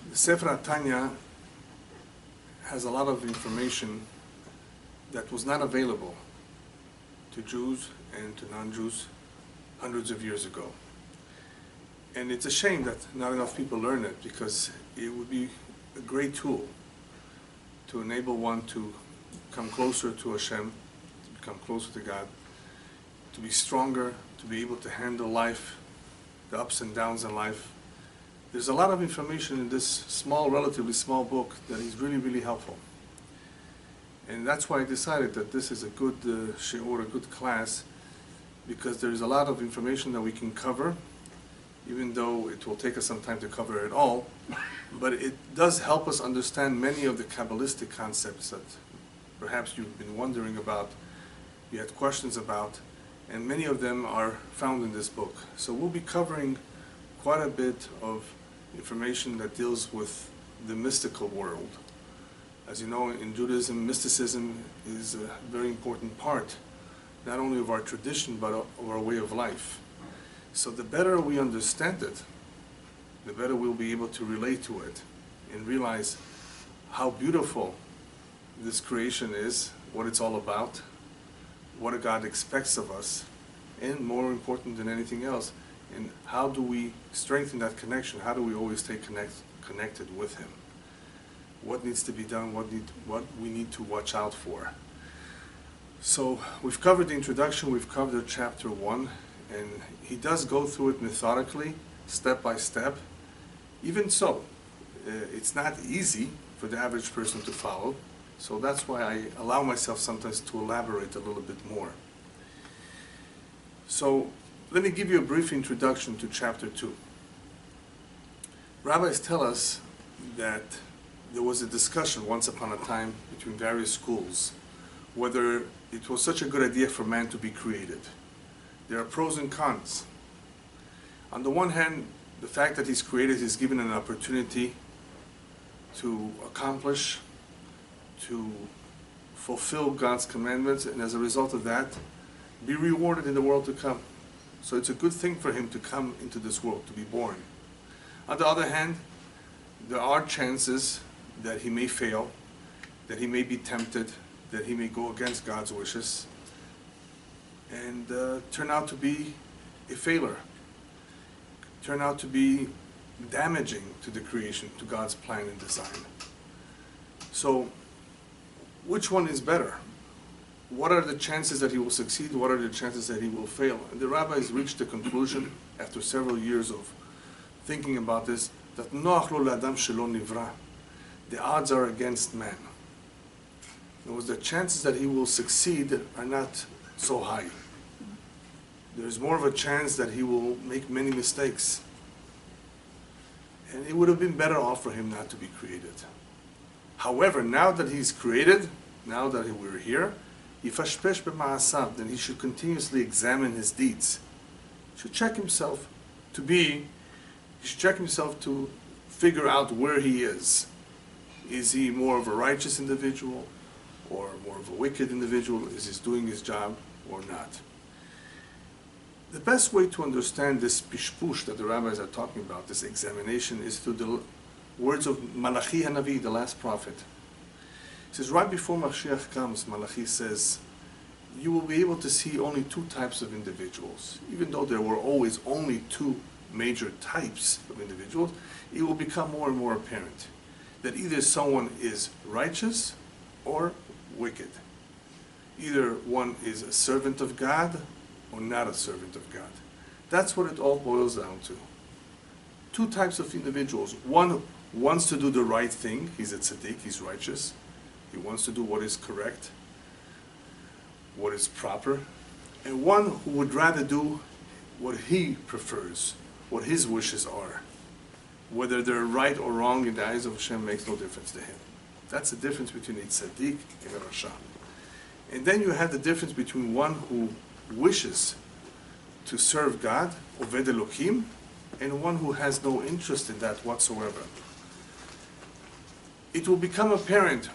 The Sefer Tanya has a lot of information that was not available to Jews and to non-Jews hundreds of years ago. And it's a shame that not enough people learn it, because it would be a great tool to enable one to come closer to Hashem, to become closer to God, to be stronger, to be able to handle life, the ups and downs in life. There's a lot of information in this small, relatively small book that is really, really helpful. And that's why I decided that this is a good shiur, a good class, because there's a lot of information that we can cover, even though it will take us some time to cover it all. But it does help us understand many of the Kabbalistic concepts that perhaps you've been wondering about, you had questions about, and many of them are found in this book. So we'll be covering quite a bit of information that deals with the mystical world. As you know, in Judaism, mysticism is a very important part, not only of our tradition, but of our way of life. So the better we understand it, the better we'll be able to relate to it and realize how beautiful this creation is, what it's all about, what God expects of us, and more important than anything else, and how do we strengthen that connection? How do we always stay connected with Him? What needs to be done? What we need to watch out for? So we've covered the introduction, we've covered chapter 1, and he does go through it methodically, step by step. Even so, it's not easy for the average person to follow, so that's why I allow myself sometimes to elaborate a little bit more. So let me give you a brief introduction to chapter 2. Rabbis tell us that there was a discussion once upon a time between various schools whether it was such a good idea for man to be created. There are pros and cons. On the one hand, the fact that he's created is given an opportunity to accomplish, to fulfill God's commandments, and as a result of that, be rewarded in the world to come. So it's a good thing for him to come into this world, to be born. On the other hand, there are chances that he may fail, that he may be tempted, that he may go against God's wishes, and turn out to be a failure, turn out to be damaging to the creation, to God's plan and design. So, which one is better? What are the chances that he will succeed? What are the chances that he will fail? And the rabbis reached the conclusion, after several years of thinking about this, that noach lo l'adam shelo nivra. The odds are against man. In other words, the chances that he will succeed are not so high. There's more of a chance that he will make many mistakes. And it would have been better off for him not to be created. However, now that he's created, now that we're here, yifashpesh b'ma'asav, then he should continuously examine his deeds. He should check himself to figure out where he is. Is he more of a righteous individual or more of a wicked individual? Is he doing his job or not? The best way to understand this pishpush that the rabbis are talking about, this examination, is through the words of Malachi HaNavi, the last prophet. He says, right before Mashiach comes, Malachi says, you will be able to see only two types of individuals. Even though there were always only two major types of individuals, it will become more and more apparent that either someone is righteous or wicked. Either one is a servant of God or not a servant of God. That's what it all boils down to. Two types of individuals. One wants to do the right thing. He's a tzaddik, he's righteous. He wants to do what is correct, what is proper. And one who would rather do what he prefers, what his wishes are. Whether they're right or wrong in the eyes of Hashem makes no difference to him. That's the difference between a tzaddik and a rasha. And then you have the difference between one who wishes to serve God, Oved Elohim, and one who has no interest in that whatsoever. It will become apparent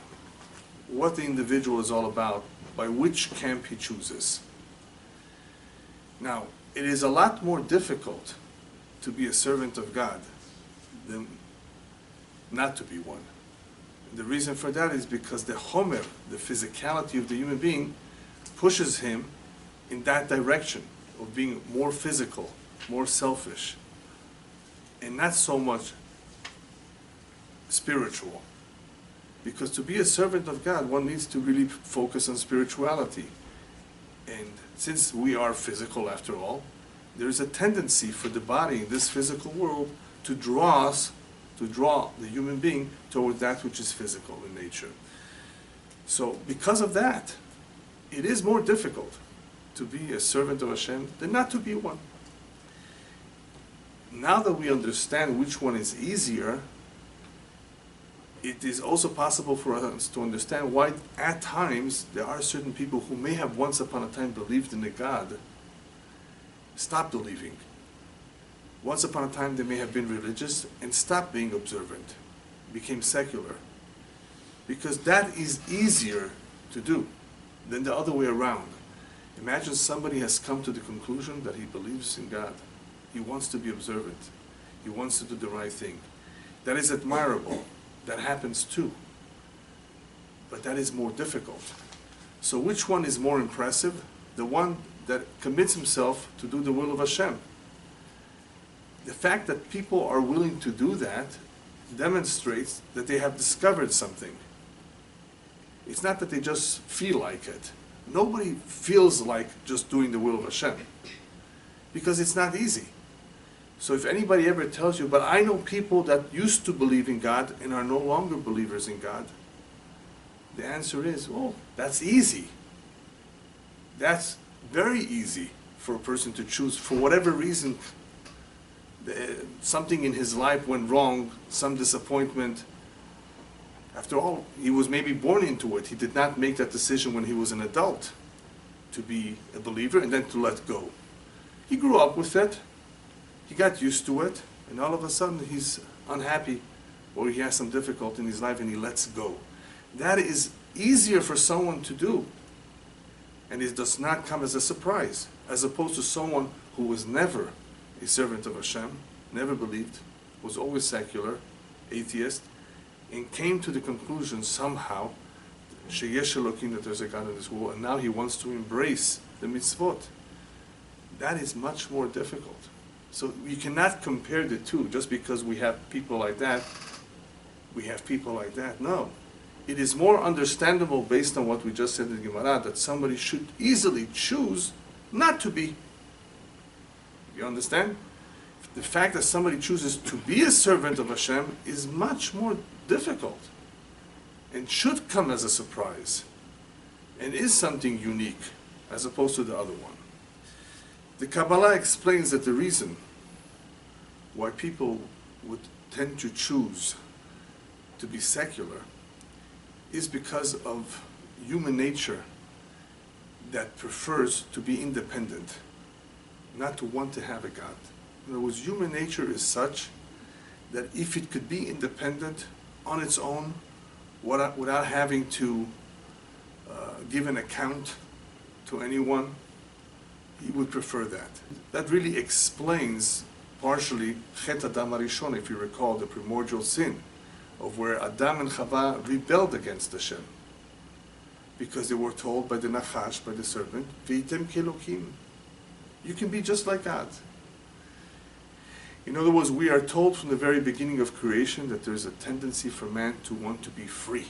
what the individual is all about by which camp he chooses. Now, it is a lot more difficult to be a servant of God than not to be one. And the reason for that is because the chomer, the physicality of the human being, pushes him in that direction of being more physical, more selfish, and not so much spiritual. Because to be a servant of God, one needs to really focus on spirituality. And since we are physical after all, there is a tendency for the body in this physical world to draw the human being toward that which is physical in nature. So because of that, it is more difficult to be a servant of Hashem than not to be one. Now that we understand which one is easier, it is also possible for us to understand why at times there are certain people who may have once upon a time believed in a God, stopped believing. Once upon a time they may have been religious and stopped being observant, became secular. Because that is easier to do than the other way around. Imagine somebody has come to the conclusion that he believes in God. He wants to be observant. He wants to do the right thing. That is admirable. That happens too. But that is more difficult. So which one is more impressive? The one that commits himself to do the will of Hashem. The fact that people are willing to do that demonstrates that they have discovered something. It's not that they just feel like it. Nobody feels like just doing the will of Hashem, because it's not easy. So if anybody ever tells you, but I know people that used to believe in God and are no longer believers in God, the answer is, well, that's easy. That's very easy for a person to choose. For whatever reason, something in his life went wrong, some disappointment. After all, he was maybe born into it. He did not make that decision when he was an adult to be a believer and then to let go. He grew up with it. He got used to it, and all of a sudden he's unhappy, or he has some difficulty in his life and he lets go. That is easier for someone to do, and it does not come as a surprise, as opposed to someone who was never a servant of Hashem, never believed, was always secular, atheist, and came to the conclusion somehow, sheyesh Elokim, that there's a God in this world, and now he wants to embrace the mitzvot. That is much more difficult. So you cannot compare the two. Just because we have people like that, we have people like that. No. It is more understandable based on what we just said in the Gemara, that somebody should easily choose not to be. You understand? The fact that somebody chooses to be a servant of Hashem is much more difficult and should come as a surprise and is something unique as opposed to the other one. The Kabbalah explains that the reason why people would tend to choose to be secular is because of human nature that prefers to be independent, not to want to have a God. In other words, human nature is such that if it could be independent on its own, without having to give an account to anyone, he would prefer that. That really explains partially Chet Adam HaRishon, if you recall, the primordial sin, of where Adam and Chava rebelled against Hashem, because they were told by the Nachash, by the serpent, V'yitem kelokim, you can be just like God. In other words, we are told from the very beginning of creation that there is a tendency for man to want to be free,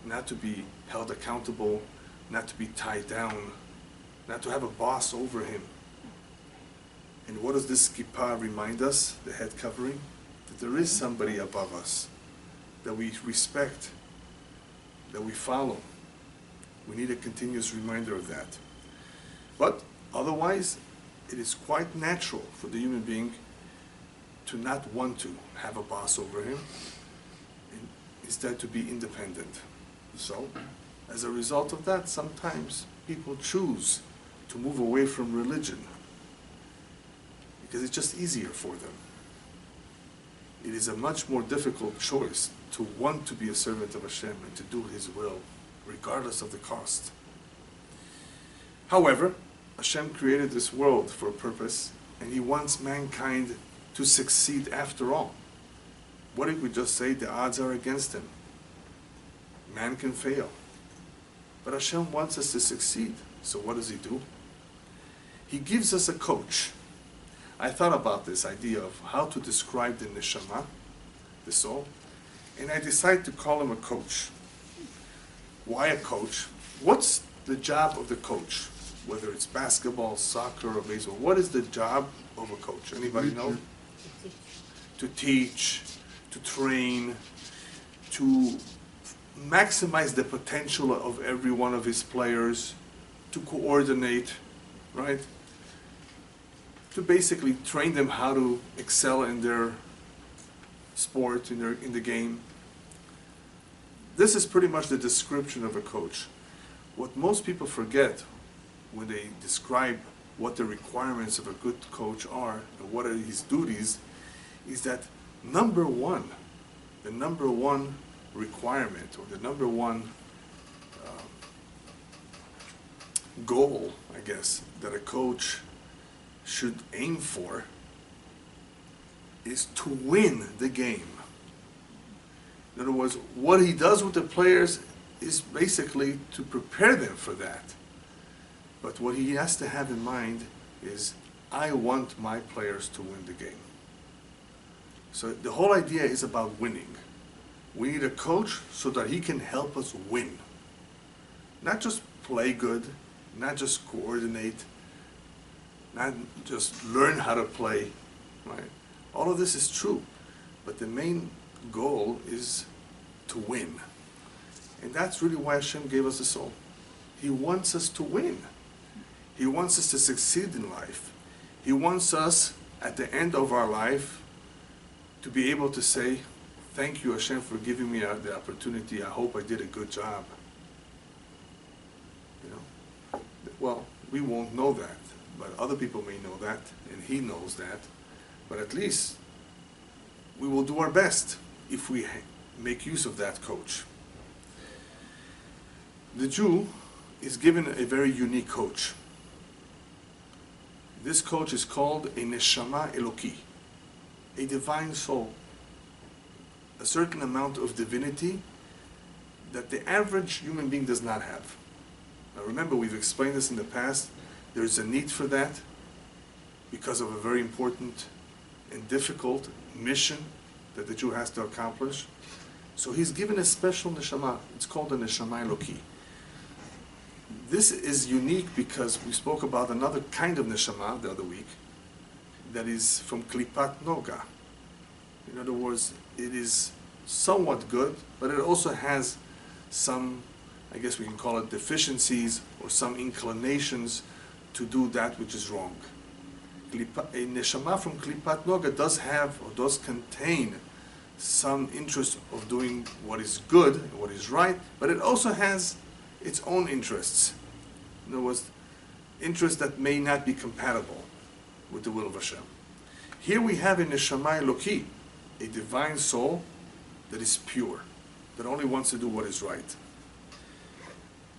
not to be held accountable, not to be tied down, not to have a boss over him. And what does this kippah remind us, the head covering? That there is somebody above us that we respect, that we follow. We need a continuous reminder of that. But otherwise, it is quite natural for the human being to not want to have a boss over him, and instead to be independent. So, as a result of that, sometimes people choose to move away from religion because it's just easier for them. It is a much more difficult choice to want to be a servant of Hashem and to do His will, regardless of the cost. However, Hashem created this world for a purpose, and He wants mankind to succeed after all. What if we just say the odds are against him? Man can fail. But Hashem wants us to succeed. So what does he do? He gives us a coach. I thought about this idea of how to describe the neshama, the soul, and I decided to call him a coach. Why a coach? What's the job of the coach? Whether it's basketball, soccer, or baseball, what is the job of a coach? Anybody know? To teach, to train, to maximize the potential of every one of his players, to coordinate, right? To basically train them how to excel in their sport, in the game. This is pretty much the description of a coach. What most people forget when they describe what the requirements of a good coach are and what are his duties is that the number one requirement, or the number one goal, I guess, that a coach should aim for is to win the game. In other words, what he does with the players is basically to prepare them for that. But what he has to have in mind is, I want my players to win the game. So the whole idea is about winning. We need a coach so that he can help us win. Not just play good, not just coordinate, not just learn how to play, right? All of this is true, but the main goal is to win. And that's really why Hashem gave us a soul. He wants us to win. He wants us to succeed in life. He wants us, at the end of our life, to be able to say, thank you, Hashem, for giving me the opportunity. I hope I did a good job. You know? Well, we won't know that, but other people may know that, and he knows that. But at least we will do our best if we make use of that coach. The Jew is given a very unique coach. This coach is called a neshama eloki, a divine soul, a certain amount of divinity that the average human being does not have. Now remember, we've explained this in the past. There's a need for that because of a very important and difficult mission that the Jew has to accomplish. So he's given a special neshama. It's called the neshama eloki. This is unique because we spoke about another kind of neshama the other week that is from klipat noga. In other words, it is somewhat good, but it also has some, I guess we can call it deficiencies or some inclinations to do that which is wrong. A neshama from klipat noga does have or does contain some interest of doing what is good and what is right, but it also has its own interests. In other words, interests that may not be compatible with the will of Hashem. Here we have a neshama eloki, a divine soul that is pure, that only wants to do what is right.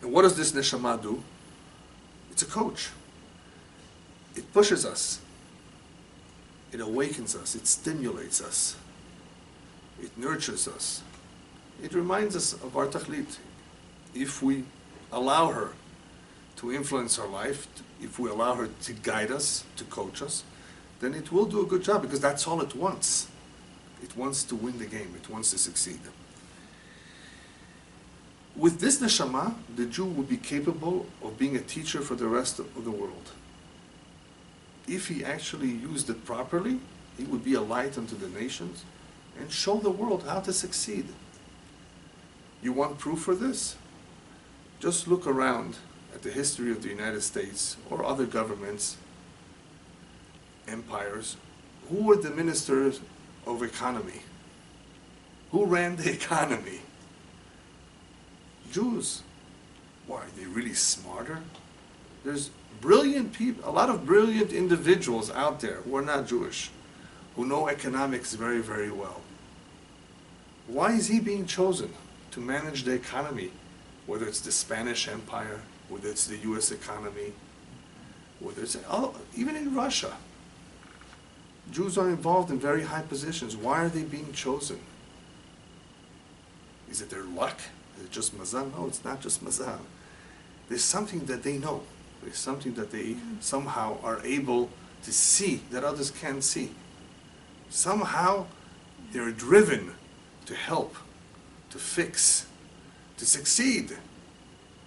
And what does this neshama do? It's a coach. It pushes us. It awakens us. It stimulates us. It nurtures us. It reminds us of our tachlit. If we allow her to influence our life, if we allow her to guide us, to coach us, then it will do a good job, because that's all it wants. It wants to win the game. It wants to succeed. With this neshama, the Jew would be capable of being a teacher for the rest of the world. If he actually used it properly, he would be a light unto the nations and show the world how to succeed. You want proof for this? Just look around at the history of the United States or other governments, empires. Who were the ministers of economy? Who ran the economy? Jews. Why, are they really smarter? There's brilliant people, a lot of brilliant individuals out there who are not Jewish, who know economics very, very well. Why is he being chosen to manage the economy? Whether it's the Spanish Empire, whether it's the US economy, whether it's even in Russia. Jews are involved in very high positions. Why are they being chosen? Is it their luck? Is it just mazal? No, it's not just mazal. There's something that they know. There's something that they somehow are able to see that others can't see. Somehow they're driven to help, to fix, to succeed.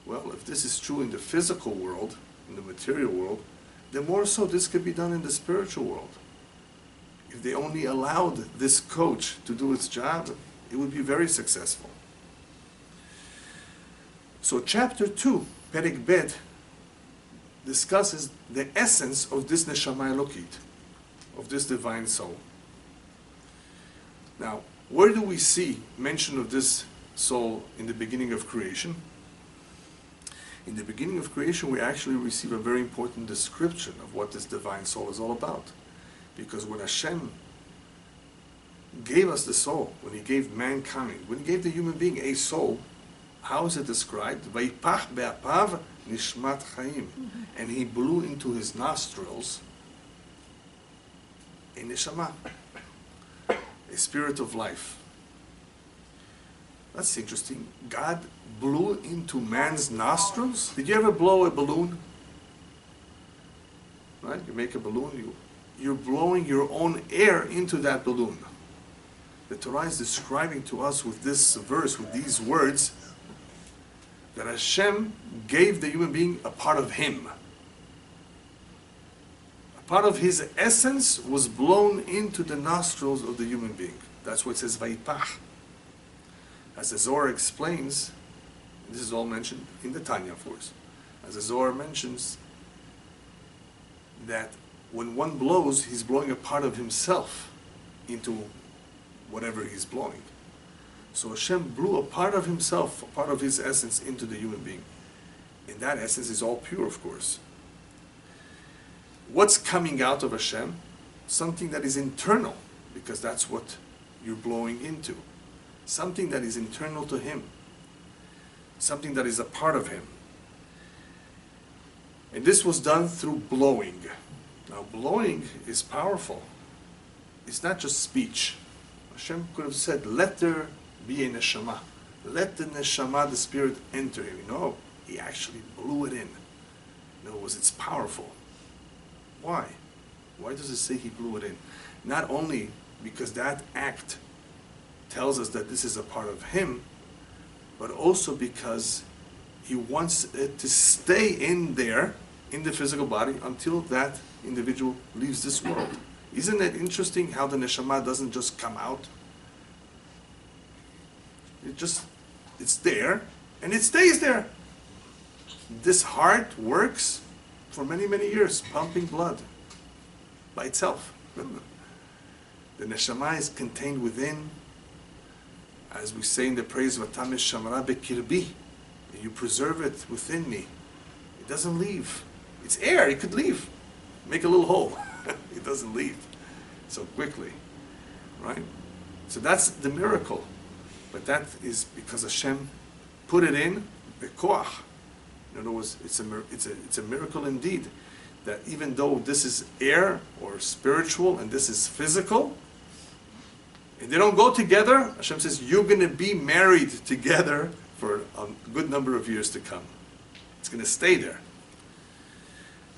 Well, if this is true in the physical world, in the material world, then more so this could be done in the spiritual world. If they only allowed this coach to do its job, it would be very successful. So chapter 2, Perek Bet, discusses the essence of this Neshama Elokit, of this divine soul. Now, where do we see mention of this soul in the beginning of creation? In the beginning of creation, we actually receive a very important description of what this divine soul is all about. Because when Hashem gave us the soul, when He gave mankind, when He gave the human being a soul, how is it described? Vayipach be'apav nishmat chayim. And He blew into his nostrils a neshama, a spirit of life. That's interesting. God blew into man's nostrils. Did you ever blow a balloon? Right? You make a balloon, you're blowing your own air into that balloon. The Torah is describing to us with this verse, with these words, that Hashem gave the human being a part of Him. A part of His essence was blown into the nostrils of the human being. That's what it says, Vayipach. As the Zohar explains, this is all mentioned in the Tanya, of course. As the Zohar mentions, that when one blows, he's blowing a part of himself into whatever he's blowing. So Hashem blew a part of Himself, a part of His essence into the human being. And that essence is all pure, of course. What's coming out of Hashem? Something that is internal, because that's what you're blowing into. Something that is internal to Him. Something that is a part of Him. And this was done through blowing. Now blowing is powerful. It's not just speech. Hashem could have said, let there be a neshama. Let the neshama, the spirit, enter him. No, He actually blew it in. In other words, it's powerful. Why? Why does it say He blew it in? Not only because that act tells us that this is a part of Him, but also because He wants it to stay in there, in the physical body, until that individual leaves this world. Isn't it interesting how the neshama doesn't just come out? It's there, and it stays there. This heart works for many, many years, pumping blood by itself. The neshama is contained within, as we say in the praise, Vatam shamra bekirbi. You preserve it within me. It doesn't leave. It's air, it could leave. Make a little hole. It doesn't leave so quickly. Right? So that's the miracle. But that is because Hashem put it in bekoach. In other words, it's a miracle indeed, that even though this is air or spiritual and this is physical, and they don't go together, Hashem says, you're going to be married together for a good number of years to come. It's going to stay there.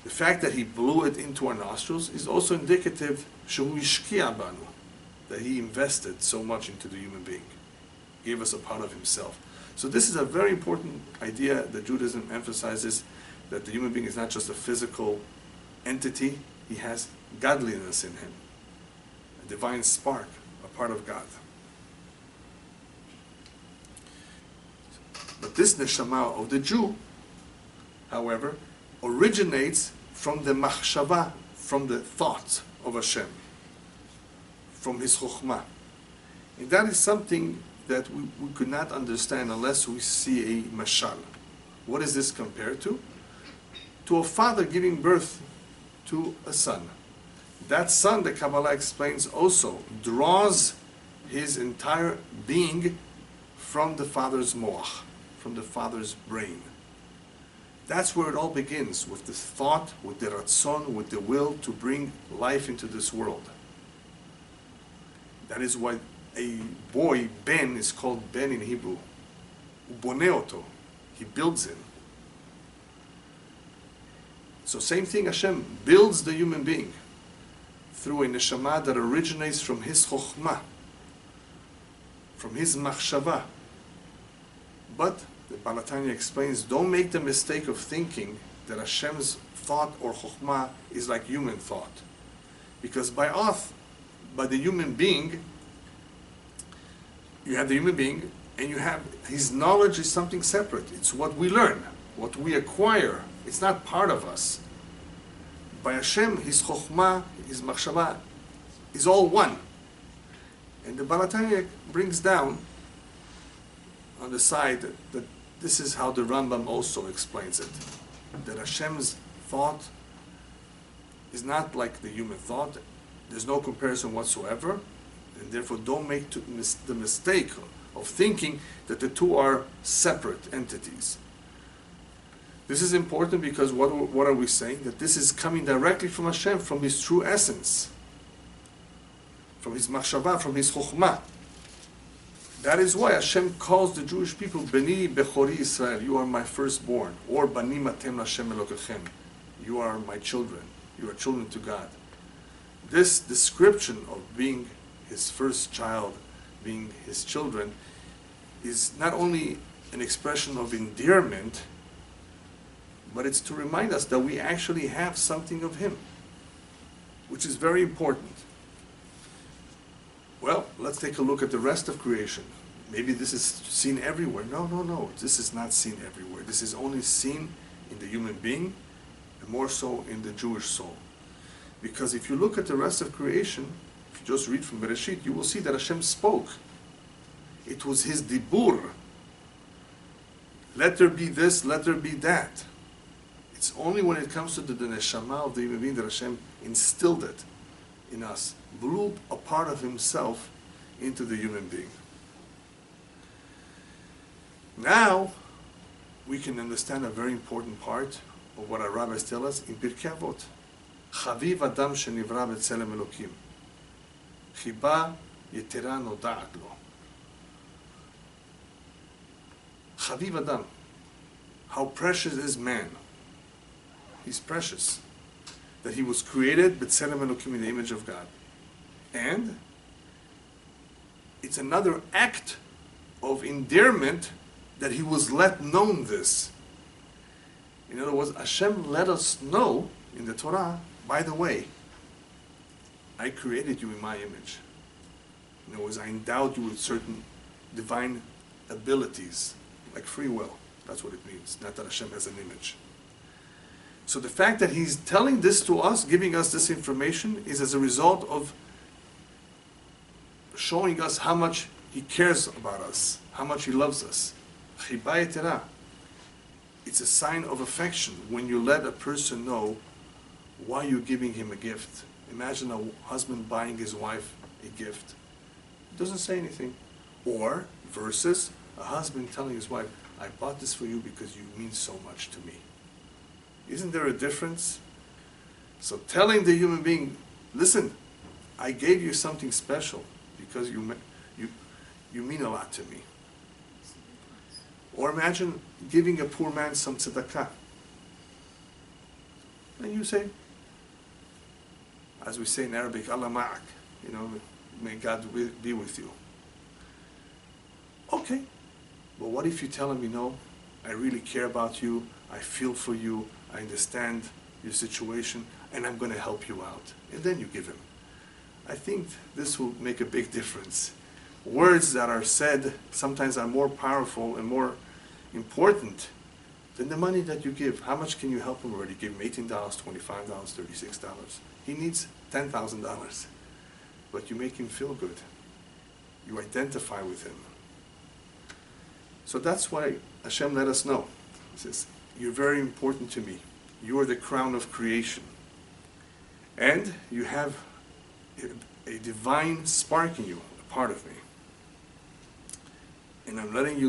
The fact that He blew it into our nostrils is also indicative that He invested so much into the human being. Gave us a part of Himself. So this is a very important idea that Judaism emphasizes, that the human being is not just a physical entity, he has godliness in him, a divine spark, a part of God. But this neshama of the Jew, however, originates from the machshava, from the thought of Hashem, from His chokhmah. And that is something that we could not understand unless we see a mashal. What is this compared to? To a father giving birth to a son. That son, the Kabbalah explains, also draws his entire being from the father's moach, from the father's brain. That's where it all begins, with the thought, with the ratzon, with the will to bring life into this world. That is why a boy, Ben, is called Ben in Hebrew. Uboneoto. He builds him. So same thing, Hashem builds the human being through a neshama that originates from his chokhmah, from his machshava. But the Tanya explains, don't make the mistake of thinking that Hashem's thought or chokhmah is like human thought. Because by the human being, you have the human being, and you have his knowledge is something separate. It's what we learn, what we acquire. It's not part of us. By Hashem, his chokhmah, his machshava, is all one. And the Tanya brings down on the side that this is how the Rambam also explains it. That Hashem's thought is not like the human thought. There's no comparison whatsoever. And therefore don't make the mistake of thinking that the two are separate entities. This is important because what are we saying? That this is coming directly from Hashem, from his true essence, from his machshava, from his chokhmah. That is why Hashem calls the Jewish people Beni Bechori Israel, you are my firstborn, or Banim Atem Hashem Elokechem, you are my children, you are children to God. This description of being his first child, being his children, is not only an expression of endearment, but it's to remind us that we actually have something of him, which is very important. Well, let's take a look at the rest of creation. Maybe this is seen everywhere. No. This is not seen everywhere. This is only seen in the human being, and more so in the Jewish soul. Because if you look at the rest of creation, if you just read from Bereshit, you will see that Hashem spoke. It was his dibur. Let there be this, let there be that. It's only when it comes to the neshama of the human being that Hashem instilled it in us, blew a part of himself into the human being. Now, we can understand a very important part of what our rabbis tell us in Pirkei Avot. Chaviv Adam shenivra b'tzelem Elokim. Chiba yetera noda'at lo. Chaviv Adam. How precious is man. He's precious. That he was created b'tzelem Elokim, in the image of God. And it's another act of endearment that he was let known this. In other words, Hashem let us know in the Torah, by the way, I created you in my image. In other words, I endowed you with certain divine abilities, like free will. That's what it means, not that Hashem has an image. So the fact that he's telling this to us, giving us this information, is as a result of showing us how much he cares about us, how much he loves us. Chiba yetera. It's a sign of affection when you let a person know why you're giving him a gift. Imagine a husband buying his wife a gift. He doesn't say anything. Or, versus, a husband telling his wife, I bought this for you because you mean so much to me. Isn't there a difference? So telling the human being, listen, I gave you something special because you mean a lot to me. Or imagine giving a poor man some tzedakah. And you say, as we say in Arabic, Allah ma'ak, may God be with you. Okay, but what if you tell him, I really care about you, I feel for you, I understand your situation, and I'm going to help you out. And then you give him. I think this will make a big difference. Words that are said sometimes are more powerful and more important than the money that you give. How much can you help him already? Give him $18, $25, $36. He needs $10,000. But you make him feel good. You identify with him. So that's why Hashem let us know. He says, you're very important to me. You are the crown of creation. And you have a divine spark in you, a part of me. And I'm letting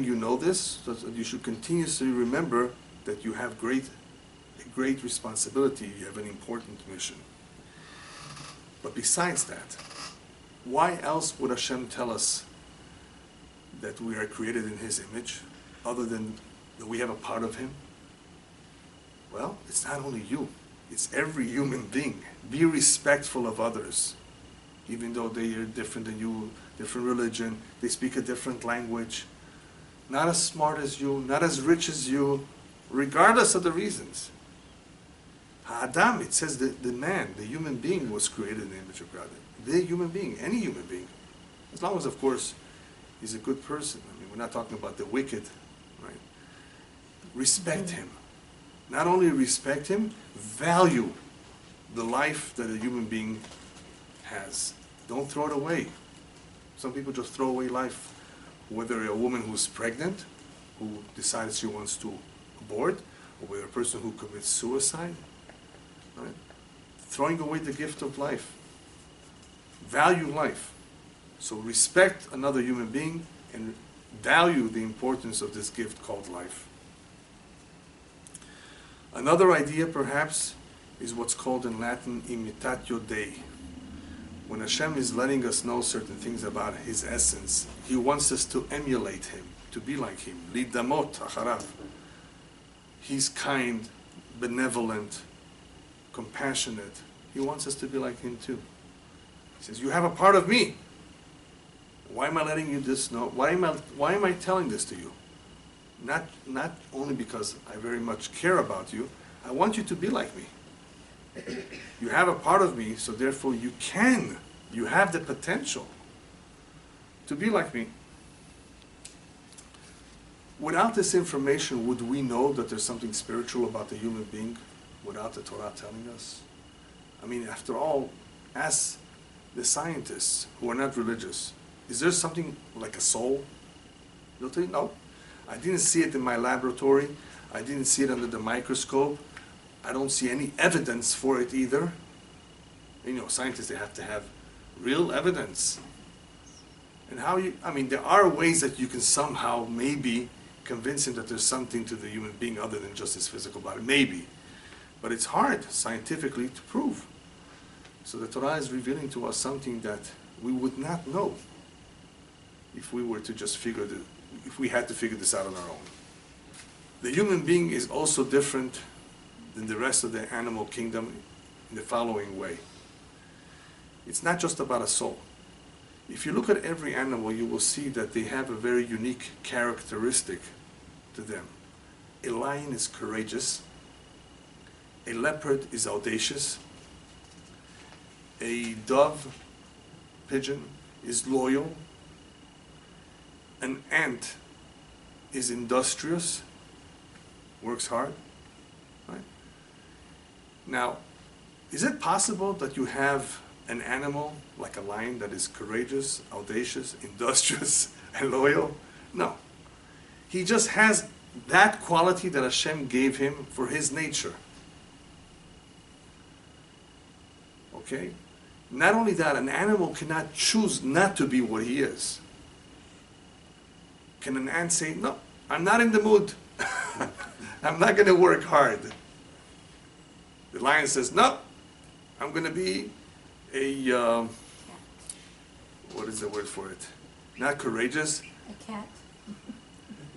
you know this, so that you should continuously remember that you have a great responsibility, you have an important mission. But besides that, Why else would Hashem tell us that we are created in His image, other than that we have a part of Him? Well, it's not only you, it's every human being. Be respectful of others, even though they are different than you, different religion, they speak a different language, not as smart as you, not as rich as you, regardless of the reasons. Ha'adam, it says that the man, the human being, was created in the image of God. The human being, any human being. As long as, of course, he's a good person. I mean, we're not talking about the wicked, right? Respect him. Not only respect him, value the life that a human being has. Don't throw it away. Some people just throw away life. Whether a woman who's pregnant, who decides she wants to abort, or whether a person who commits suicide, right? Throwing away the gift of life. Value life. So respect another human being and value the importance of this gift called life. Another idea, perhaps, is what's called in Latin imitatio Dei. When Hashem is letting us know certain things about His essence, He wants us to emulate Him, to be like Him. Lidamot acharav. He's kind, benevolent, compassionate. He wants us to be like Him too. He says, you have a part of me. Why am I letting you this know? Why am I telling this to you? Not only because I very much care about you, I want you to be like me. You have a part of me, so therefore you have the potential to be like me. Without this information, would we know that there's something spiritual about the human being without the Torah telling us? I mean, after all, ask the scientists who are not religious, is there something like a soul? They'll tell you, no. I didn't see it in my laboratory. I didn't see it under the microscope. I don't see any evidence for it either. You know, scientists, they have to have real evidence. And there are ways that you can somehow maybe convince him that there's something to the human being other than just his physical body. Maybe. But it's hard scientifically to prove. So the Torah is revealing to us something that we would not know if we were to just if we had to figure this out on our own. The human being is also different than the rest of the animal kingdom in the following way. It's not just about a soul. If you look at every animal, you will see that they have a very unique characteristic to them. A lion is courageous. A leopard is audacious. A dove, pigeon, is loyal. An ant is industrious, works hard. Right? Now, is it possible that you have an animal like a lion that is courageous, audacious, industrious, and loyal? No. He just has that quality that Hashem gave him for his nature. Okay? Not only that, an animal cannot choose not to be what he is. Can an ant say, no, I'm not in the mood. I'm not going to work hard. The lion says, no, I'm going to be a, what is the word for it? Not courageous. A cat.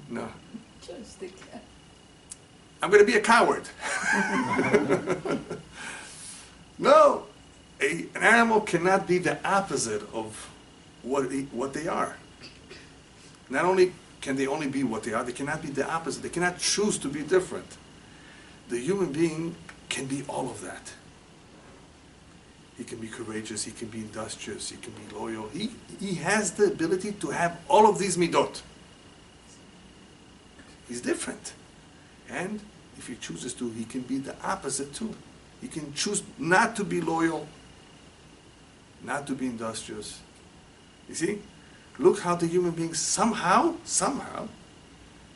No. Just a cat. I'm going to be a coward. No. An animal cannot be the opposite of what they are. Not only can they only be what they are, they cannot be the opposite. They cannot choose to be different. The human being can be all of that. He can be courageous, he can be industrious, he can be loyal. He has the ability to have all of these midot. He's different. And if he chooses to, he can be the opposite too. He can choose not to be loyal, not to be industrious. You see? Look how the human being somehow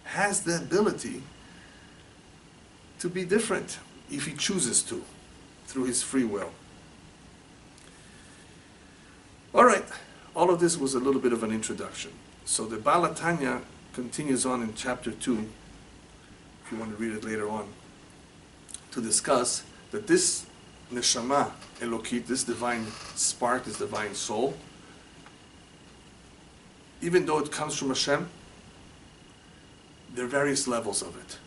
has the ability to be different if he chooses to, through his free will. All right, all of this was a little bit of an introduction. So the Tanya continues on in chapter 2, if you want to read it later on, to discuss that this neshama Elokit, this divine spark, this divine soul, even though it comes from Hashem, there are various levels of it.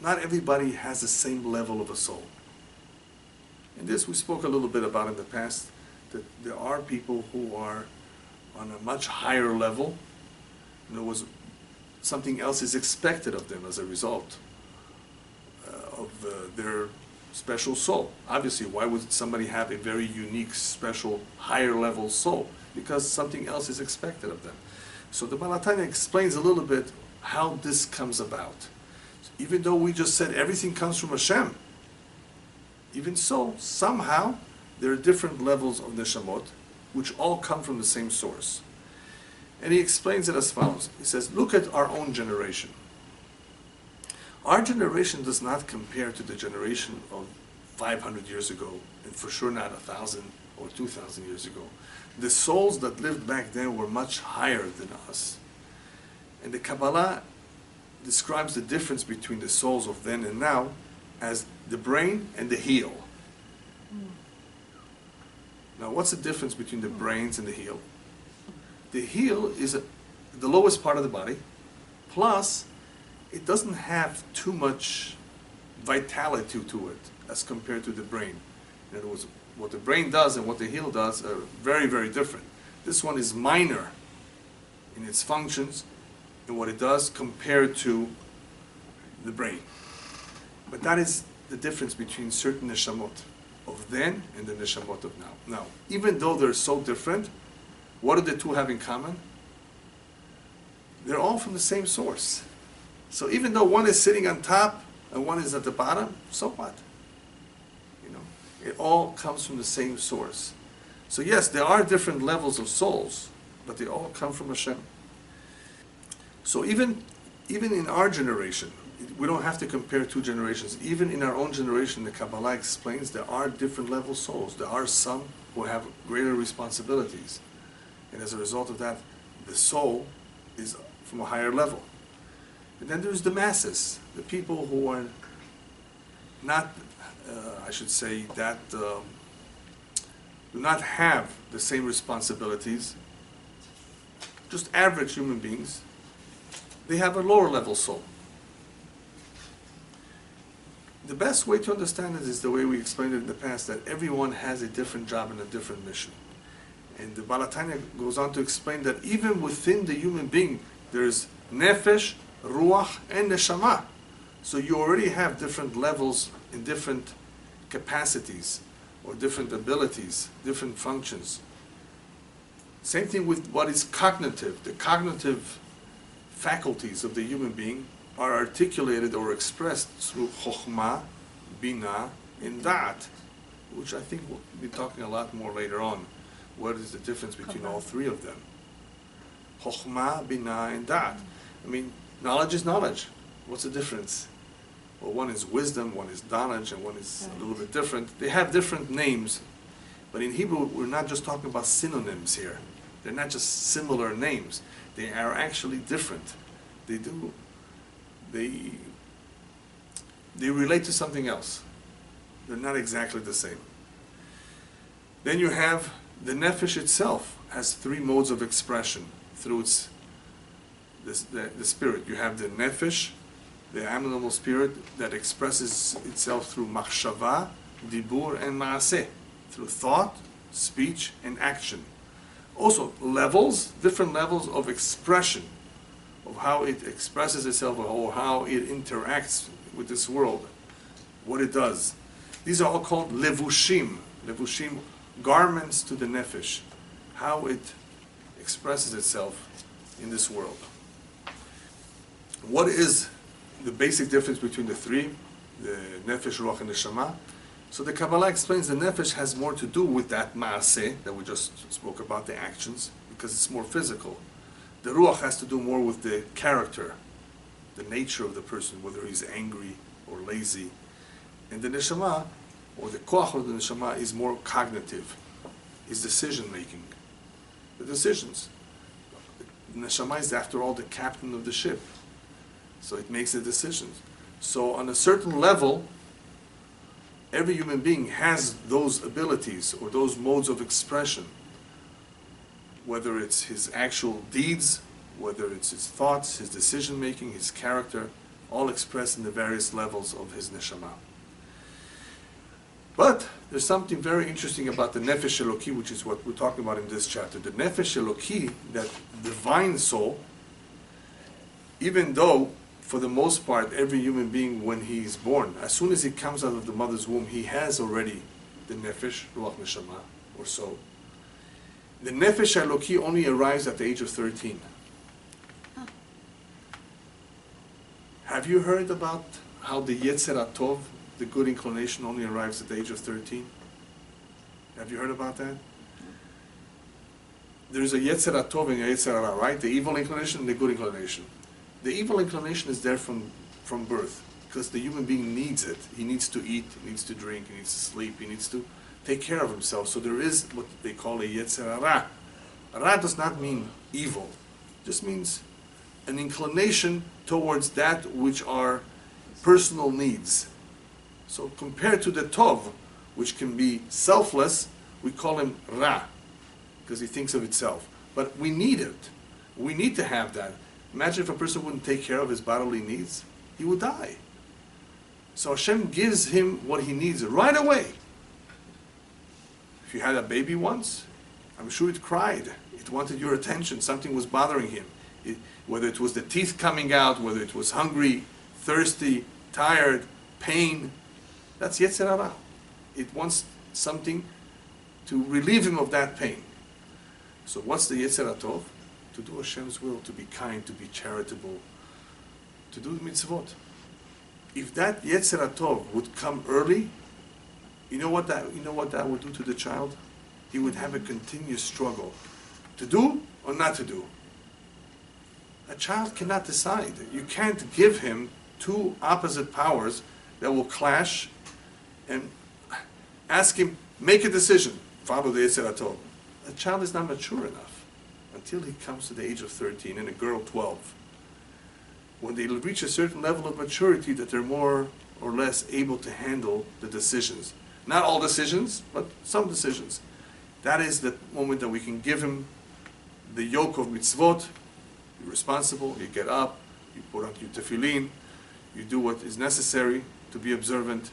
Not everybody has the same level of a soul. And this we spoke a little bit about in the past, that there are people who are on a much higher level. In other words, something else is expected of them as a result of their special soul. Obviously, why would somebody have a very unique, special, higher level soul? Because something else is expected of them. So the Baal HaTanya explains a little bit how this comes about. So even though we just said everything comes from Hashem, even so, somehow there are different levels of neshamot, which all come from the same source. And he explains it as follows. He says, look at our own generation. Our generation does not compare to the generation of 500 years ago, and for sure not 1,000 or 2,000 years ago. The souls that lived back then were much higher than us. And the Kabbalah describes the difference between the souls of then and now as the brain and the heel. Now, what's the difference between the brains and the heel? The heel is the lowest part of the body, plus it doesn't have too much vitality to it as compared to the brain. In other words, what the brain does and what the heel does are very, very different. This one is minor in its functions and what it does compared to the brain. But that is the difference between certain neshamot of then and the neshamot of now. Now, even though they're so different, what do the two have in common? They're all from the same source. So even though one is sitting on top and one is at the bottom, so what? You know, it all comes from the same source. So yes, there are different levels of souls, but they all come from Hashem. So even in our generation, we don't have to compare two generations. Even in our own generation, the Kabbalah explains there are different level souls. There are some who have greater responsibilities. And as a result of that, the soul is from a higher level. And then there's the masses, the people who are not, I should say, that do not have the same responsibilities, just average human beings. They have a lower level soul. The best way to understand it is the way we explained it in the past, that everyone has a different job and a different mission. And the Baal HaTanya goes on to explain that even within the human being, there's nefesh, ruach, and neshama. So you already have different levels in different capacities, or different abilities, different functions. Same thing with what is cognitive. The cognitive faculties of the human being are articulated or expressed through chokhmah, bina, and da'at, which I think we'll be talking a lot more later on. What is the difference between all three of them? Chokhmah, bina, and da'at. I mean, knowledge is knowledge. What's the difference? Well, one is wisdom, one is knowledge, and one is a little bit different. They have different names, but in Hebrew, we're not just talking about synonyms here. They're not just similar names. They are actually different. They relate to something else. They're not exactly the same. Then you have the nefesh itself has three modes of expression through the spirit. You have the nefesh, the animal spirit that expresses itself through machshava, dibur, and maaseh, through thought, speech, and action. Also, levels, different levels of expression of how it expresses itself or how it interacts with this world, what it does. These are all called levushim. Levushim, garments to the nefesh, how it expresses itself in this world. What is the basic difference between the three, the nefesh, ruach, and neshama? So the Kabbalah explains the nefesh has more to do with that maaseh that we just spoke about, the actions, because it's more physical. The ruach has to do more with the character, the nature of the person, whether he's angry or lazy. And the neshama, or the koach of the neshama, is more cognitive, is decision-making. The decisions. The neshama is, after all, the captain of the ship. So it makes the decisions. So on a certain level, every human being has those abilities or those modes of expression, whether it's his actual deeds, whether it's his thoughts, his decision-making, his character, all expressed in the various levels of his neshama. But there's something very interesting about the Nefesh Eloki, which is what we're talking about in this chapter. The Nefesh Eloki, that divine soul, even though, for the most part, every human being, when he is born, as soon as he comes out of the mother's womb, he has already the Nefesh, Ruach Neshama, or so. The Nefesh Eloki only arrives at the age of 13. Huh. Have you heard about how the Yetzer HaTov, the good inclination, only arrives at the age of 13? Have you heard about that? There's a Yetzer HaTov and a Yetzer Hara, right? The evil inclination and the good inclination. The evil inclination is there from birth, because the human being needs it. He needs to eat, he needs to drink, he needs to sleep, he needs to take care of himself. So there is what they call a Yetzer Hara. Hara does not mean evil. It just means an inclination towards that which are personal needs. So compared to the Tov, which can be selfless, we call him Ra, because he thinks of itself. But we need it. We need to have that. Imagine if a person wouldn't take care of his bodily needs, he would die. So Hashem gives him what he needs right away. If you had a baby once, I'm sure it cried. It wanted your attention. Something was bothering him. Whether it was the teeth coming out, whether it was hungry, thirsty, tired, pain, that's Yetzer Hara. It wants something to relieve him of that pain. So what's the Yetzer HaTov? To do Hashem's will, to be kind, to be charitable, to do mitzvot. If that Yetzer HaTov would come early, you know what that would do to the child? He would have a continuous struggle to do or not to do. A child cannot decide. You can't give him two opposite powers that will clash and ask him, make a decision, follow the Yetzer HaTov. A child is not mature enough until he comes to the age of 13 and a girl 12. When they reach a certain level of maturity that they're more or less able to handle the decisions. Not all decisions, but some decisions. That is the moment that we can give him the yoke of mitzvot. You're responsible, you get up, you put on your tefillin, you do what is necessary to be observant.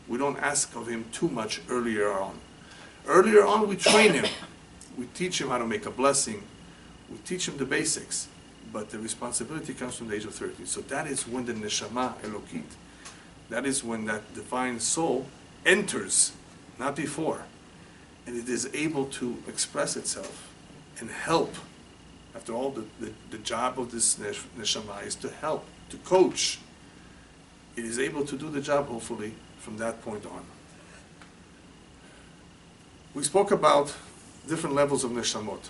We don't ask of him too much earlier on. Earlier on, we train him. We teach him how to make a blessing. We teach him the basics. But the responsibility comes from the age of 13. So that is when the neshama elokit, that is when that divine soul enters, not before. And it is able to express itself and help. After all, the job of this neshama is to help, to coach. It is able to do the job, hopefully, from that point on. We spoke about different levels of neshamot.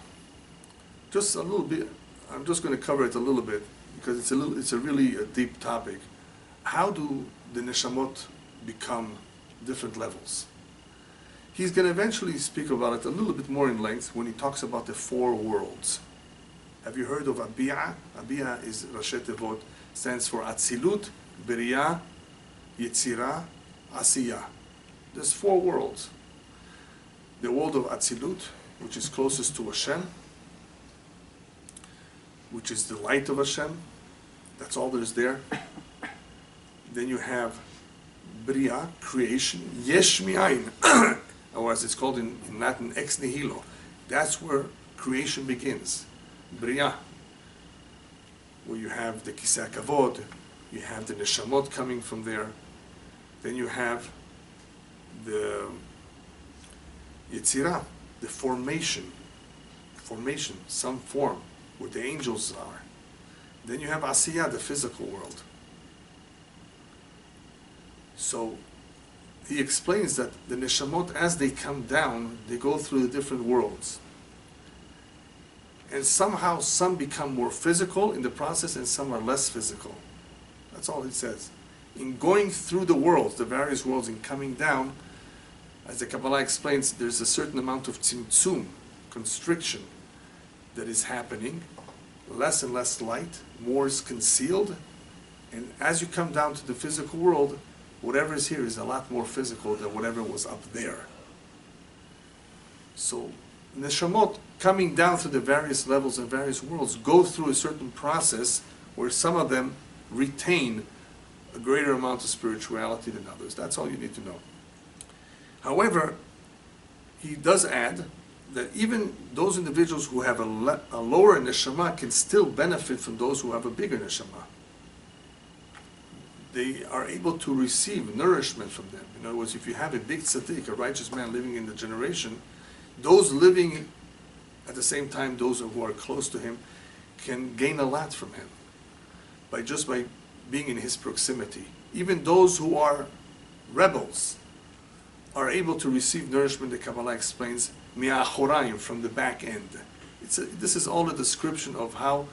Just a little bit, I'm just going to cover it a little bit, because it's a really deep topic. How do the neshamot become different levels? He's going to eventually speak about it a little bit more in length when he talks about the four worlds. Have you heard of Abiyah? Abiyah is Rashi Tevot, stands for Atzilut, Beriah, Yetzirah, Asiyah. There's four worlds. The world of Atzilut, which is closest to Hashem, which is the light of Hashem. That's all there is there. Then you have Bria, creation, Yesh Mi'ayin, or as it's called in Latin, ex nihilo. That's where creation begins. Bria, where you have the Kisei Kavod, you have the Neshamot coming from there. Then you have the Yetzirah, the formation, some form, where the angels are. Then you have Asiyah, the physical world. So he explains that the Neshamot, as they come down, they go through the different worlds. And somehow some become more physical in the process and some are less physical. That's all he says. In going through the worlds, the various worlds, and coming down, as the Kabbalah explains, there's a certain amount of tzimtzum, constriction, that is happening. Less and less light, more is concealed. And as you come down to the physical world, whatever is here is a lot more physical than whatever was up there. So neshamot coming down through the various levels and various worlds go through a certain process where some of them retain a greater amount of spirituality than others. That's all you need to know. However, he does add that even those individuals who have a lower neshama can still benefit from those who have a bigger neshama. They are able to receive nourishment from them. In other words, if you have a big tzaddik, a righteous man living in the generation, those living at the same time, those who are close to him, can gain a lot from him by being in his proximity. Even those who are rebels are able to receive nourishment, the Kabbalah explains, mi'achorayim, from the back end. This is all a description of how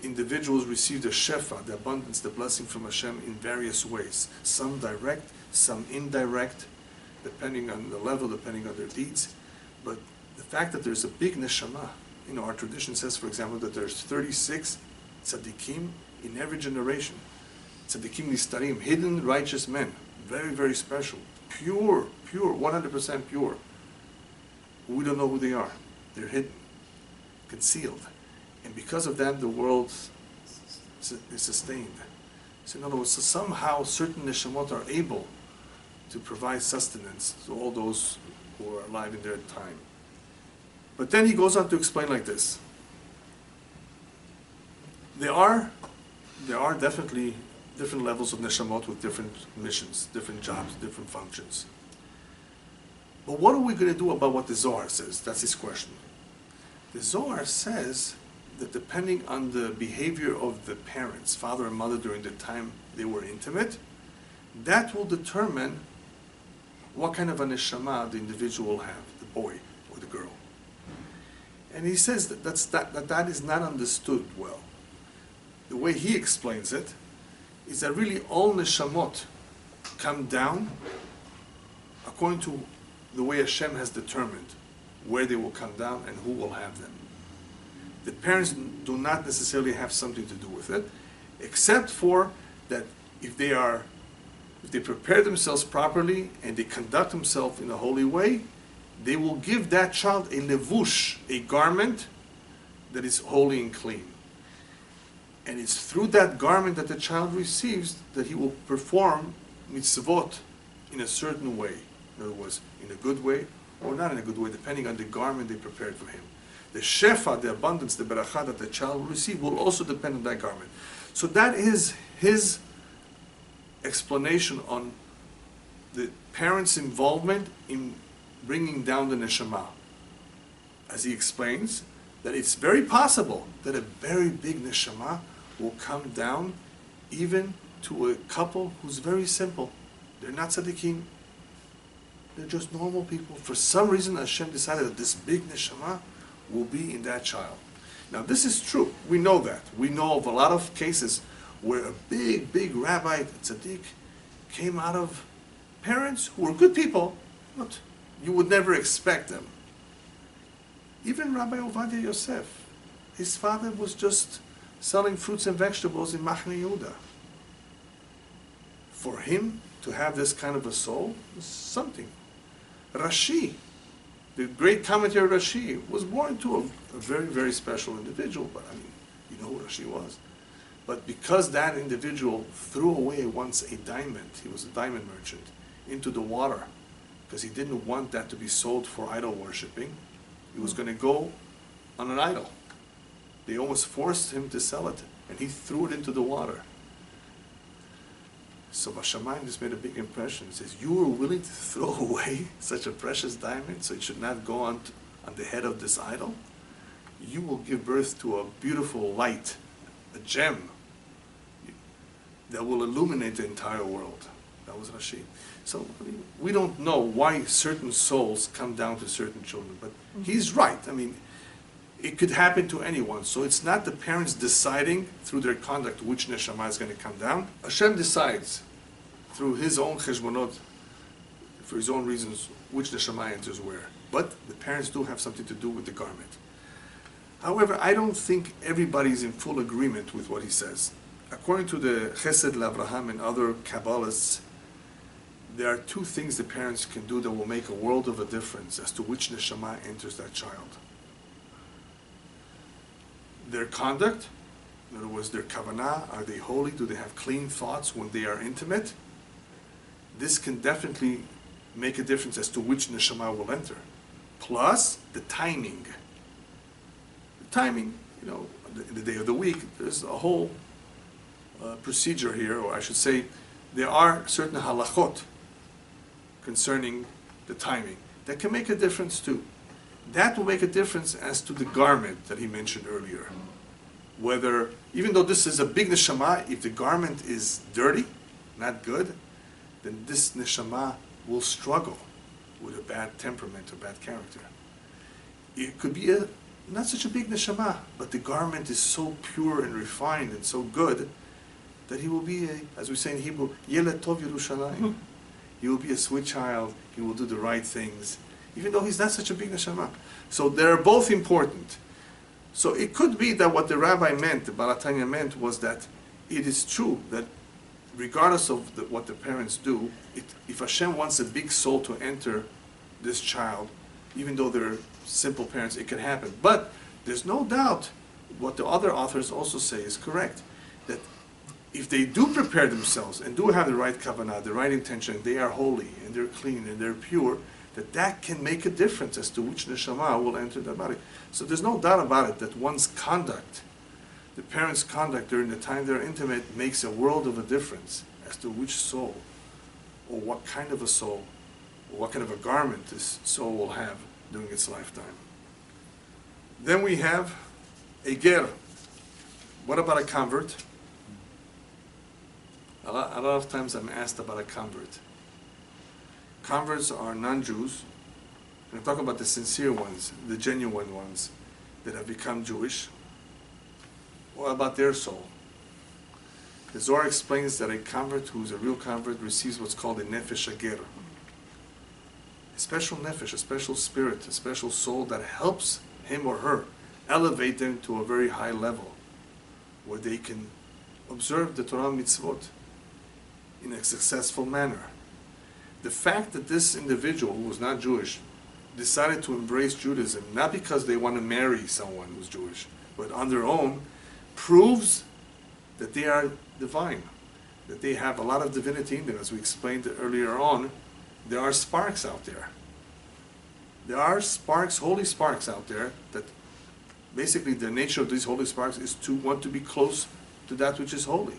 individuals receive the shefa, the abundance, the blessing from Hashem in various ways. Some direct, some indirect, depending on the level, depending on their deeds. But the fact that there's a big neshama, our tradition says, for example, that there's 36 tzaddikim in every generation. Tzaddikim nistarim, hidden righteous men, very, very special, pure, 100% pure. We don't know who they are. They're hidden, concealed. And because of that, the world is sustained. So in other words, somehow certain neshamot are able to provide sustenance to all those who are alive in their time. But then he goes on to explain like this. There are definitely different levels of neshamot with different missions, different jobs, different functions. But what are we going to do about what the Zohar says? That's his question. The Zohar says that depending on the behavior of the parents, father and mother, during the time they were intimate, that will determine what kind of a neshama the individual will have, the boy or the girl. And he says that is not understood well. The way he explains it is that really all neshamot come down according to the way Hashem has determined where they will come down and who will have them. The parents do not necessarily have something to do with it, except for that if they prepare themselves properly and they conduct themselves in a holy way, they will give that child a levush, a garment that is holy and clean. And it's through that garment that the child receives that he will perform mitzvot in a certain way. In other words, in a good way or not in a good way, depending on the garment they prepared for him. The shefa, the abundance, the beracha that the child will receive will also depend on that garment. So that is his explanation on the parents' involvement in bringing down the neshama. As he explains, that it's very possible that a very big neshama will come down even to a couple who's very simple. They're not tzaddikim. They're just normal people. For some reason, Hashem decided that this big neshama will be in that child. Now, this is true. We know that. We know of a lot of cases where a big rabbi, tzaddik, came out of parents who were good people, but you would never expect them. Even Rabbi Ovadia Yosef, his father was just selling fruits and vegetables in Machne Yehuda. For him to have this kind of a soul is something. Rashi, the great commentator Rashi, was born to a very, very special individual, but I mean, you know who Rashi was. But because that individual threw away once a diamond, he was a diamond merchant, into the water, because he didn't want that to be sold for idol worshipping, he was going to go on an idol. They almost forced him to sell it, and he threw it into the water. So Bashamayim just made a big impression. He says, you were willing to throw away such a precious diamond so it should not go on the head of this idol? You will give birth to a beautiful light, a gem, that will illuminate the entire world. That was Rashi. So I mean, we don't know why certain souls come down to certain children, but he's right. I mean, it could happen to anyone. So it's not the parents deciding through their conduct which neshama is going to come down. Hashem decides through his own cheshbonot, for his own reasons, which neshama enters where. But the parents do have something to do with the garment. However, I don't think everybody's in full agreement with what he says. According to the Chesed L'Avraham and other Kabbalists, there are two things the parents can do that will make a world of a difference as to which neshama enters that child. Their conduct, in other words, their kavanah, are they holy? Do they have clean thoughts when they are intimate? This can definitely make a difference as to which neshama will enter. Plus, the timing. The timing, the day of the week, there's a whole procedure here, or I should say, there are certain halachot concerning the timing that can make a difference too. That will make a difference as to the garment that he mentioned earlier. Whether, even though this is a big neshama, if the garment is dirty, not good, then this neshama will struggle with a bad temperament or bad character. It could be not such a big neshama, but the garment is so pure and refined and so good that he will be, as we say in Hebrew, Yeled Tov Yerushalayim. He will be a sweet child, he will do the right things, even though he's not such a big neshama. So they're both important. So it could be that what the rabbi meant, the Tanya meant, was that it is true that regardless of what the parents do, if Hashem wants a big soul to enter this child, even though they're simple parents, it can happen. But there's no doubt what the other authors also say is correct, that if they do prepare themselves and do have the right kavanah, the right intention, they are holy and they're clean and they're pure, that can make a difference as to which neshama will enter their body. So there's no doubt about it that one's conduct, the parents' conduct during the time they're intimate, makes a world of a difference as to which soul, or what kind of a soul, or what kind of a garment this soul will have during its lifetime. Then we have a ger. What about a convert? A lot of times I'm asked about a convert. Converts are non-Jews, and I'm talking about the sincere ones, the genuine ones that have become Jewish. What about their soul? The Zohar explains that a convert who's a real convert receives what's called a nefesh hager. A special nefesh, a special spirit, a special soul that helps him or her elevate them to a very high level where they can observe the Torah mitzvot in a successful manner. The fact that this individual, who was not Jewish, decided to embrace Judaism, not because they want to marry someone who's Jewish, but on their own, proves that they are divine, that they have a lot of divinity in them. As we explained earlier on, there are sparks out there. There are sparks, holy sparks out there, that basically the nature of these holy sparks is to want to be close to that which is holy.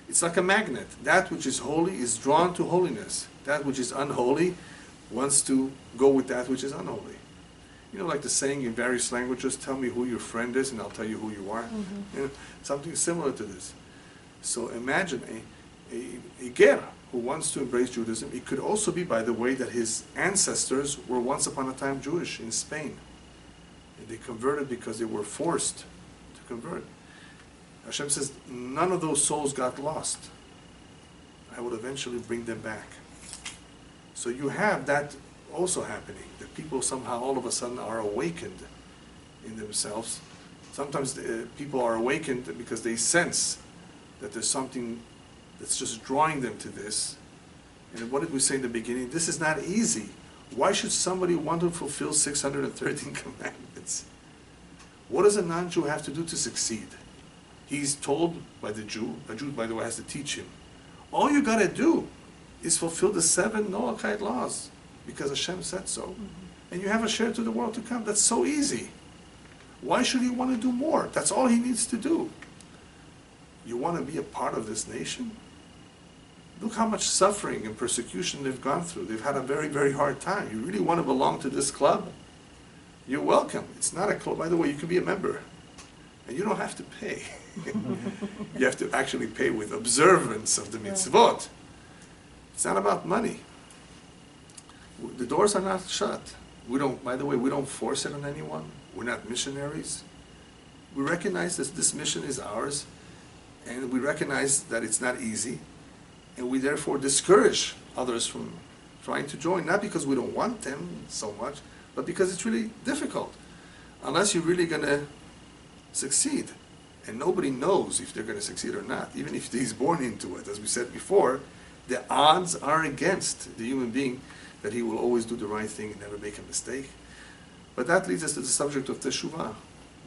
It's like a magnet. That which is holy is drawn to holiness. That which is unholy wants to go with that which is unholy. Like the saying in various languages, tell me who your friend is and I'll tell you who you are. Mm-hmm. Something similar to this. So imagine a ger who wants to embrace Judaism. It could also be, by the way, that his ancestors were once upon a time Jewish in Spain. And they converted because they were forced to convert. Hashem says, none of those souls got lost. I will eventually bring them back. So you have that also happening, that people somehow all of a sudden are awakened in themselves. Sometimes people are awakened because they sense that there's something that's just drawing them to this. And what did we say in the beginning? This is not easy. Why should somebody want to fulfill 613 commandments? What does a non-Jew have to do to succeed? He's told by the Jew, a Jew, by the way, has to teach him. All you got to do is fulfill the 7 Noahide laws, because Hashem said so. Mm-hmm. And you have a share to the world to come. That's so easy. Why should he want to do more? That's all he needs to do. You want to be a part of this nation? Look how much suffering and persecution they've gone through. They've had a very, very hard time. You really want to belong to this club? You're welcome. It's not a club. By the way, you can be a member. And you don't have to pay. You have to actually pay with observance of the mitzvot. It's not about money. The doors are not shut. By the way, we don't force it on anyone. We're not missionaries. We recognize that this mission is ours, and we recognize that it's not easy, and we therefore discourage others from trying to join, not because we don't want them so much, but because it's really difficult. Unless you're really going to succeed. And nobody knows if they're going to succeed or not. Even if he's born into it, as we said before, The odds are against the human being that he will always do the right thing and never make a mistake. But that leads us to the subject of teshuvah,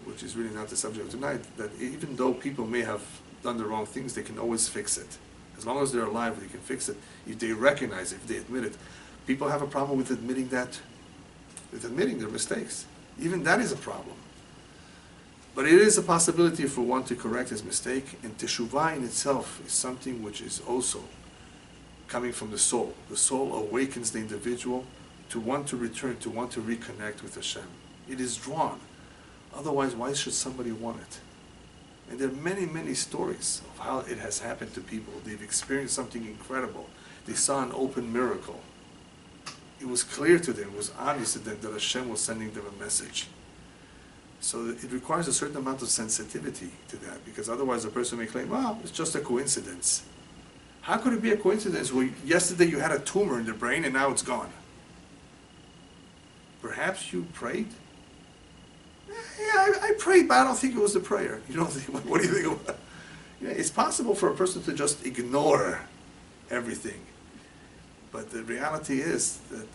which is really not the subject of tonight, that even though people may have done the wrong things, they can always fix it. As long as they're alive, they can fix it. If they recognize it, if they admit it. People have a problem with admitting that, with admitting their mistakes. Even that is a problem. But it is a possibility for one to correct his mistake, and teshuvah in itself is something which is also coming from the soul. The soul awakens the individual to want to return, to want to reconnect with Hashem. It is drawn. Otherwise, why should somebody want it? And there are many, many stories of how it has happened to people. They've experienced something incredible. They saw an open miracle. It was clear to them, it was obvious to them that Hashem was sending them a message. So it requires a certain amount of sensitivity to that, because otherwise a person may claim, well, it's just a coincidence. How could it be a coincidence? Well, yesterday you had a tumor in the brain and now it's gone. Perhaps you prayed? Yeah, I prayed, but I don't think it was the prayer. You don't think, what do you think about it? Yeah, it's possible for a person to just ignore everything. But the reality is that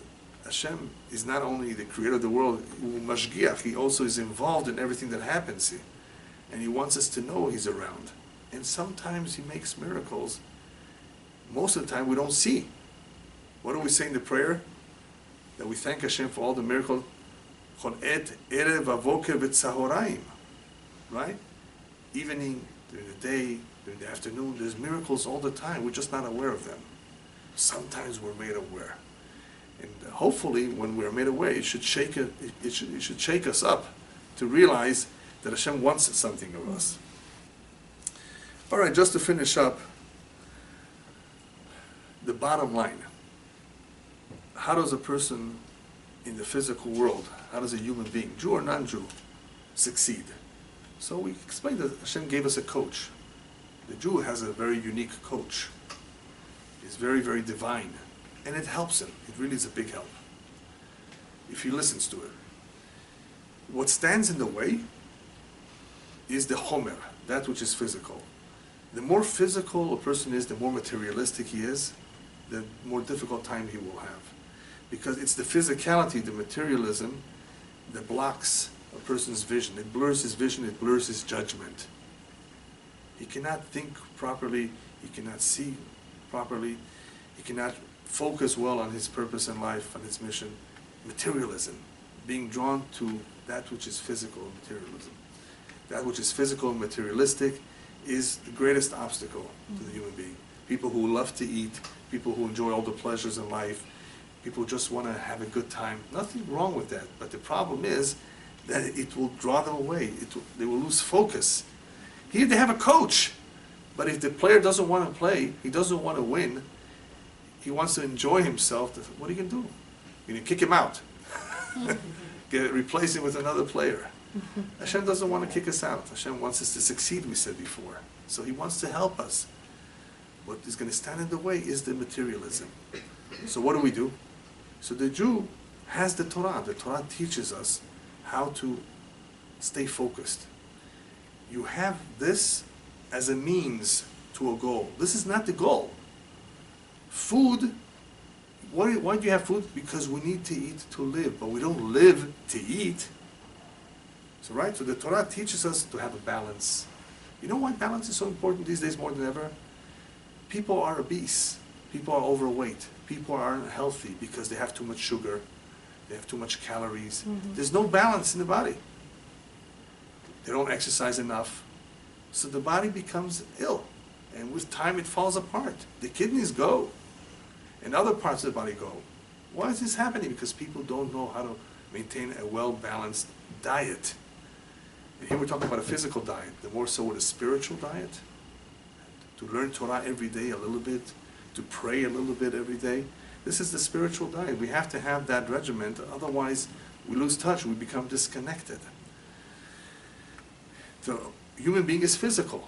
Hashem is not only the creator of the world, Mashgiach, he also is involved in everything that happens here. And he wants us to know he's around. And sometimes he makes miracles. Most of the time we don't see. What do we say in the prayer? That we thank Hashem for all the miracles. Right? Evening, during the day, during the afternoon, there's miracles all the time. We're just not aware of them. Sometimes we're made aware. And hopefully, when we're made aware, it should shake us up to realize that Hashem wants something of us. All right, just to finish up, the bottom line. How does a person in the physical world, how does a human being, Jew or non-Jew, succeed? So we explained that Hashem gave us a coach. The Jew has a very unique coach. It's very, very divine. And it helps him. It really is a big help if he listens to it. What stands in the way is the homer, that which is physical. The more physical a person is, the more materialistic he is, the more difficult time he will have. Because it's the physicality, the materialism, that blocks a person's vision. It blurs his vision, it blurs his judgment. He cannot think properly, he cannot see properly, he cannot focus well on his purpose in life, on his mission. Materialism, being drawn to that which is physical, materialism. That which is physical and materialistic is the greatest obstacle to the human being. People who love to eat, people who enjoy all the pleasures in life, people who just want to have a good time. Nothing wrong with that, but the problem is that it will draw them away. They will lose focus. Here they have a coach, but if the player doesn't want to play, he doesn't want to win, he wants to enjoy himself, what are you going to do? You're going to kick him out. Replace him with another player. Hashem doesn't want to kick us out. Hashem wants us to succeed, we said before. So he wants to help us. What is going to stand in the way is the materialism. So what do? So the Jew has the Torah. The Torah teaches us how to stay focused. You have this as a means to a goal. This is not the goal. Food, why do you have food? Because we need to eat to live, but we don't live to eat. So right, so the Torah teaches us to have a balance. You know why balance is so important these days more than ever? People are obese. People are overweight. People are unhealthy because they have too much sugar. They have too much calories. There's no balance in the body. They don't exercise enough. So the body becomes ill. And with time it falls apart. The kidneys go. And other parts of the body go. Why is this happening? Because people don't know how to maintain a well-balanced diet. And here we're talking about a physical diet. The more so with a spiritual diet. To learn Torah every day a little bit. To pray a little bit every day. This is the spiritual diet. We have to have that regiment. Otherwise, we lose touch. We become disconnected. The human being is physical.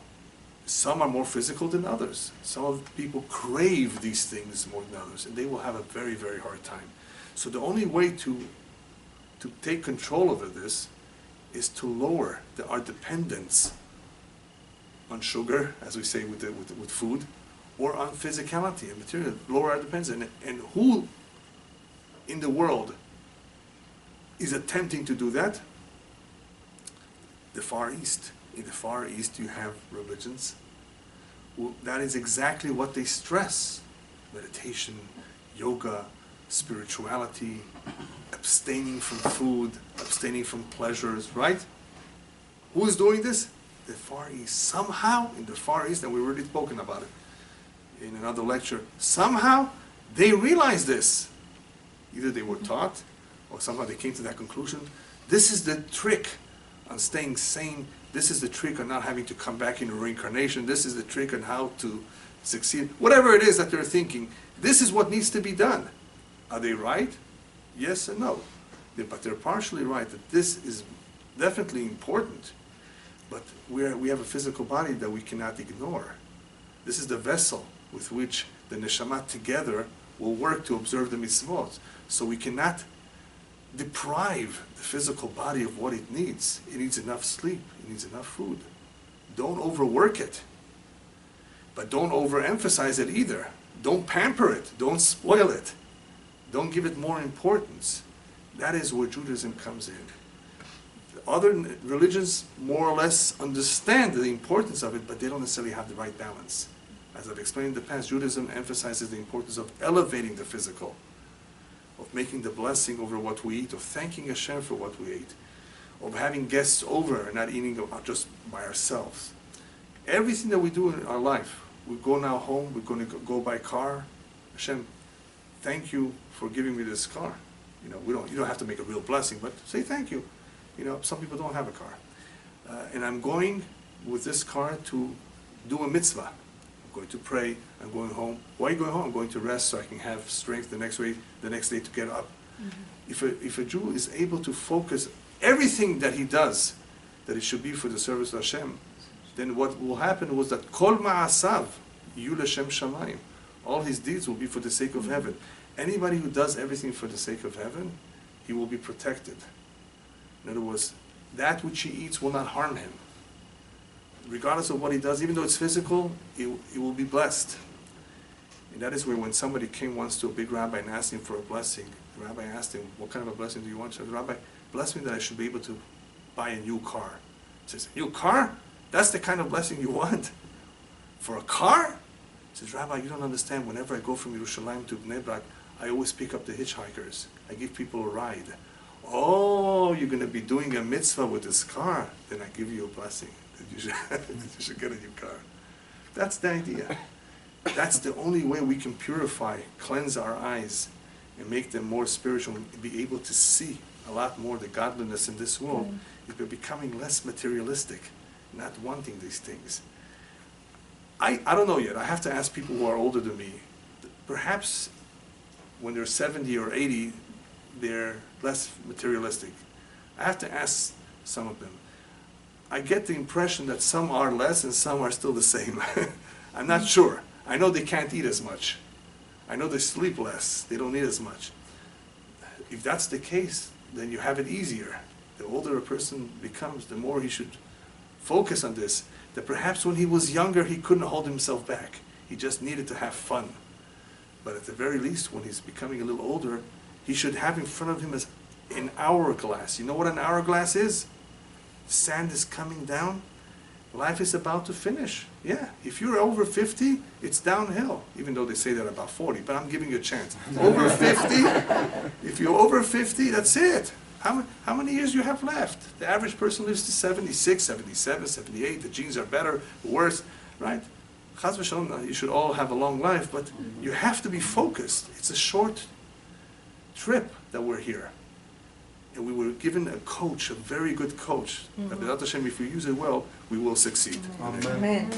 Some are more physical than others. Some of the people crave these things more than others, and they will have a very, very hard time. So the only way to take control over this is to lower our dependence on sugar, as we say with food, or on physicality and material, lower our dependency. And who in the world is attempting to do that? The Far East. In the Far East you have religions. That is exactly what they stress. Meditation, yoga, spirituality, abstaining from food, abstaining from pleasures, right? Who is doing this? The Far East. Somehow, in the Far East, and we've already spoken about it in another lecture, somehow they realize this. Either they were taught, or somehow they came to that conclusion. This is the trick on staying sane. This is the trick on not having to come back in reincarnation. This is the trick on how to succeed. Whatever it is that they're thinking, this is what needs to be done. Are they right? Yes and no. But they're partially right that this is definitely important. But we have a physical body that we cannot ignore. This is the vessel with which the neshama together will work to observe the mitzvot. So we cannot deprive the physical body of what it needs. It needs enough sleep. It needs enough food. Don't overwork it. But don't overemphasize it either. Don't pamper it. Don't spoil it. Don't give it more importance. That is where Judaism comes in. Other religions more or less understand the importance of it, but they don't necessarily have the right balance. As I've explained in the past, Judaism emphasizes the importance of elevating the physical, of making the blessing over what we eat, of thanking Hashem for what we ate, of having guests over and not eating just by ourselves. Everything that we do in our life, we go now home, we're going to go buy a car. Hashem, thank you for giving me this car. You don't have to make a real blessing, but say thank you. Some people don't have a car. And I'm going with this car to do a mitzvah. I'm going to pray. I'm going home. Why are you going home? I'm going to rest so I can have strength the next day to get up. Mm-hmm. If a Jew is able to focus everything that he does, that it should be for the service of Hashem, then what will happen was that kol ma'asav yu l'shem shamayim. All his deeds will be for the sake of heaven. Anybody who does everything for the sake of heaven, he will be protected. In other words, that which he eats will not harm him. Regardless of what he does, even though it's physical, it will be blessed. And that is where when somebody came once to a big rabbi and asked him for a blessing, the rabbi asked him, what kind of a blessing do you want? He said, Rabbi, bless me that I should be able to buy a new car. He says, a new car? That's the kind of blessing you want? For a car? He says, Rabbi, you don't understand. Whenever I go from Yerushalayim to Bnei Brak, I always pick up the hitchhikers. I give people a ride. Oh, you're going to be doing a mitzvah with this car? Then I give you a blessing. That you should get a new car. That's the idea. That's the only way we can purify, cleanse our eyes, and make them more spiritual, and be able to see a lot more the godliness in this world. Is by becoming less materialistic, not wanting these things. I don't know yet. I have to ask people who are older than me. Perhaps when they're 70 or 80, they're less materialistic. I have to ask some of them. I get the impression that some are less and some are still the same. I'm not sure. I know they can't eat as much. I know they sleep less. They don't eat as much. If that's the case, then you have it easier. The older a person becomes, the more he should focus on this. That perhaps when he was younger, he couldn't hold himself back. He just needed to have fun. But at the very least, when he's becoming a little older, he should have in front of him an hourglass. You know what an hourglass is? Sand is coming down. Life is about to finish. Yeah, if you're over 50, it's downhill. Even though they say that about 40, but I'm giving you a chance. Over 50, if you're over 50, that's it. How many years you have left? The average person lives to 76, 77, 78. The genes are better, worse, right? Chas v'shalom, you should all have a long life, but you have to be focused. It's a short trip that we're here. And we were given a coach, a very good coach. That, if we use it well, we will succeed. Amen. Amen.